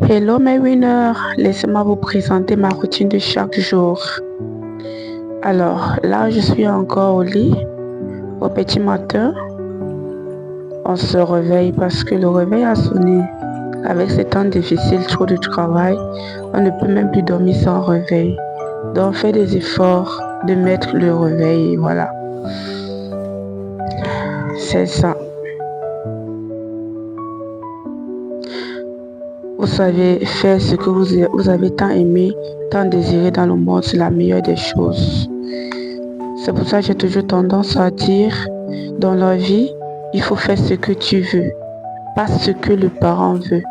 Hello mes winners, laissez-moi vous présenter ma routine de chaque jour. Alors là, je suis encore au lit. Au petit matin, on se réveille parce que le réveil a sonné. Avec ces temps difficiles, trop de travail, on ne peut même plus dormir sans réveil. Donc fais des efforts de mettre le réveil et voilà. C'est ça. Vous savez faire ce que vous avez tant aimé, tant désiré dans le monde, c'est la meilleure des choses. C'est pour ça que j'ai toujours tendance à dire, dans la vie, il faut faire ce que tu veux, pas ce que le parent veut.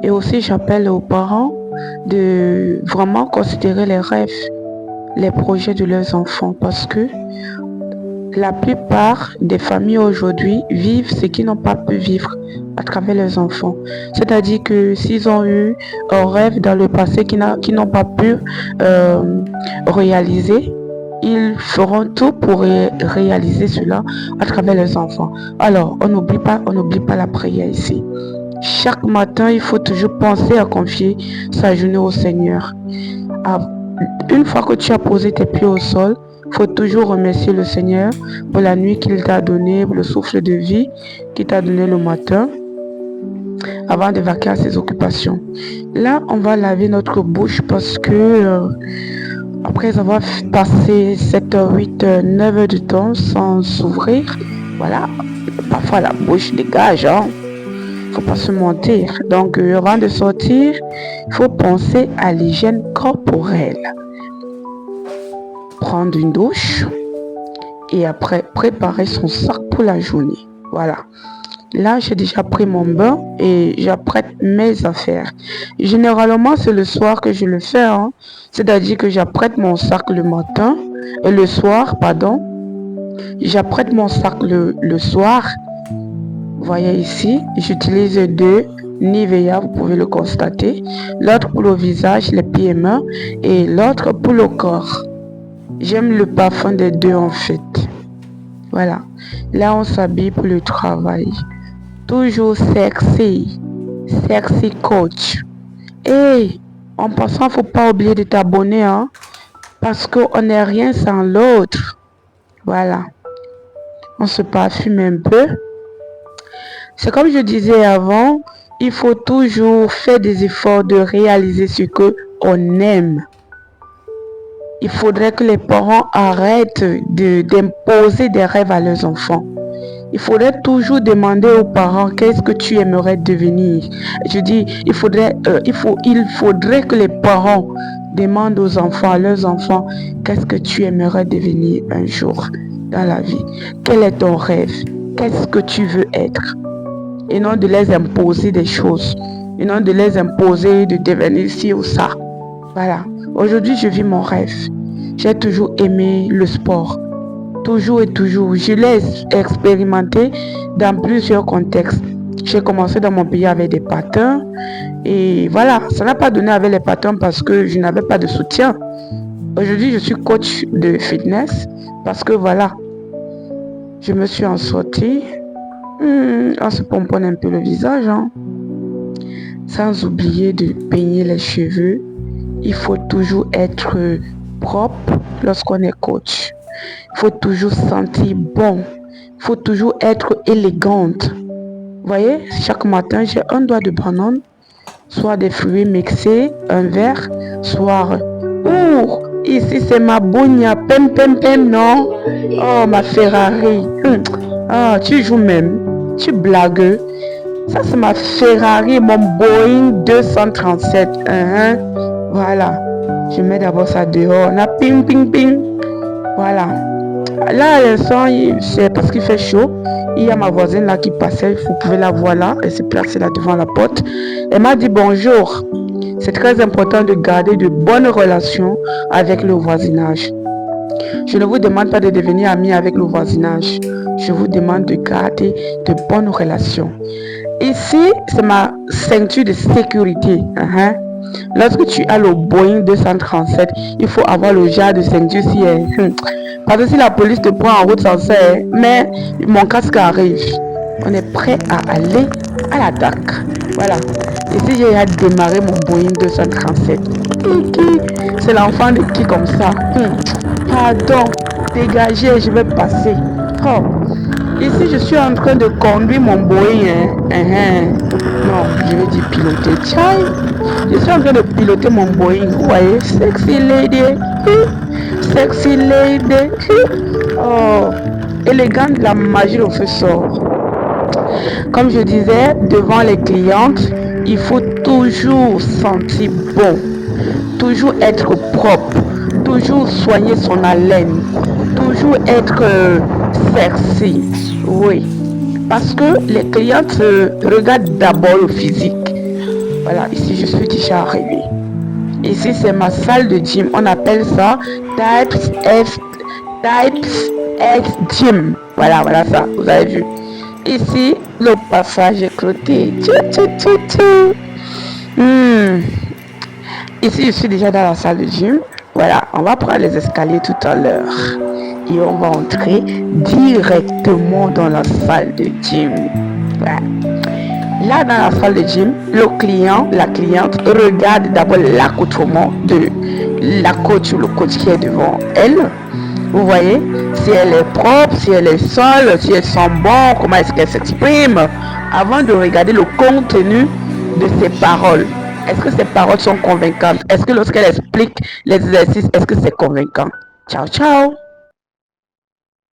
Et aussi, j'appelle aux parents de vraiment considérer les rêves, les projets de leurs enfants, parce que la plupart des familles aujourd'hui vivent ce qu'ils n'ont pas pu vivre à travers leurs enfants. C'est-à-dire que s'ils ont eu un rêve dans le passé qu'ils n'ont pas pu réaliser, ils feront tout pour réaliser cela à travers leurs enfants. Alors, on n'oublie pas la prière ici. Chaque matin, il faut toujours penser à confier sa journée au Seigneur. Une fois que tu as posé tes pieds au sol, il faut toujours remercier le Seigneur pour la nuit qu'il t'a donnée, pour le souffle de vie qu'il t'a donné le matin, avant de vaquer à ses occupations. Là, on va laver notre bouche parce que après avoir passé 7 heures, 8 heures, 9 heures de temps sans s'ouvrir, voilà, parfois la bouche dégage, hein. Faut pas se mentir. Donc, avant de sortir, il faut penser à l'hygiène corporelle. Prendre une douche et après préparer son sac pour la journée. Voilà. Là, j'ai déjà pris mon bain et j'apprête mes affaires. Généralement, c'est le soir que je le fais. Hein. C'est-à-dire que j'apprête mon sac le matin, le soir, pardon. J'apprête mon sac le soir. Vous voyez ici, j'utilise 2 Nivea, vous pouvez le constater. L'autre pour le visage, les pieds et mains, et l'autre pour le corps. J'aime le parfum des 2 en fait. Voilà. Là, on s'habille pour le travail. Toujours sexy. Sexy coach. Et en passant, faut pas oublier de t'abonner, hein. Parce qu'on n'est rien sans l'autre. Voilà. On se parfume un peu. C'est comme je disais avant, il faut toujours faire des efforts de réaliser ce qu'on aime. Il faudrait que les parents arrêtent d'imposer des rêves à leurs enfants. Il faudrait toujours demander aux parents qu'est-ce que tu aimerais devenir. Je dis, il faudrait que les parents demandent aux enfants, à leurs enfants, qu'est-ce que tu aimerais devenir un jour dans la vie. Quel est ton rêve? Qu'est-ce que tu veux être? Et non de les imposer des choses. Et non de les imposer de devenir ci ou ça. Voilà. Aujourd'hui, je vis mon rêve. J'ai toujours aimé le sport. Toujours et toujours. Je l'ai expérimenté dans plusieurs contextes. J'ai commencé dans mon pays avec des patins. Et voilà, ça n'a pas donné avec les patins parce que je n'avais pas de soutien. Aujourd'hui, je suis coach de fitness parce que voilà, je me suis en sortie. On se pomponne un peu le visage, hein. Sans oublier de peigner les cheveux. Il faut toujours être propre lorsqu'on est coach. Il faut toujours sentir bon. Il faut toujours être élégante. Vous voyez, chaque matin, j'ai un doigt de banane, soit des fruits mixés, un verre, soit... ici c'est ma bougne, pem, non? Oh, ma Ferrari. Tu joues même. Tu blagues. Ça, c'est ma Ferrari, mon Boeing 237. Voilà. Je mets d'abord ça dehors. On a ping. Voilà. Là, à l'instant, c'est parce qu'il fait chaud. Il y a ma voisine là qui passait. Vous pouvez la voir là. Elle s'est placée là devant la porte. Elle m'a dit bonjour. C'est très important de garder de bonnes relations avec le voisinage. Je ne vous demande pas de devenir ami avec le voisinage. Je vous demande de garder de bonnes relations. Ici, c'est ma ceinture de sécurité. Lorsque tu as le Boeing 237, il faut avoir le genre de ceinture parce que si la police te prend en route sans ça, mais mon casque arrive. On est prêt à aller à l'attaque. Voilà. Ici, j'ai à démarrer mon Boeing 237. C'est l'enfant de qui comme ça? Pardon. Dégagez, je vais passer. Oh. Ici, je suis en train de conduire mon Boeing. Non, je vais dire piloter. Tiens, je suis en train de piloter mon Boeing. Vous voyez, sexy lady. Sexy lady. Oh, élégante, la magie au feu sort. Comme je disais, devant les clientes, il faut toujours sentir bon, toujours être propre, toujours soigner son haleine, toujours être sexy. Oui, parce que les clientes regardent d'abord le physique. Voilà, ici je suis déjà arrivée. Ici c'est ma salle de gym, on appelle ça Types S Gym. Voilà ça, vous avez vu. Ici, le passage est clôté. Ici, je suis déjà dans la salle de gym. Voilà, on va prendre les escaliers tout à l'heure. Et on va entrer directement dans la salle de gym. Voilà. Là, dans la salle de gym, le client, la cliente regarde d'abord l'accoutrement de la coach ou le coach qui est devant elle. Vous voyez, si elle est propre, si elle est seule, si elle sent bon, comment est-ce qu'elle s'exprime, avant de regarder le contenu de ses paroles. Est-ce que ses paroles sont convaincantes? Est-ce que lorsqu'elle explique les exercices, est-ce que c'est convaincant? Ciao, ciao!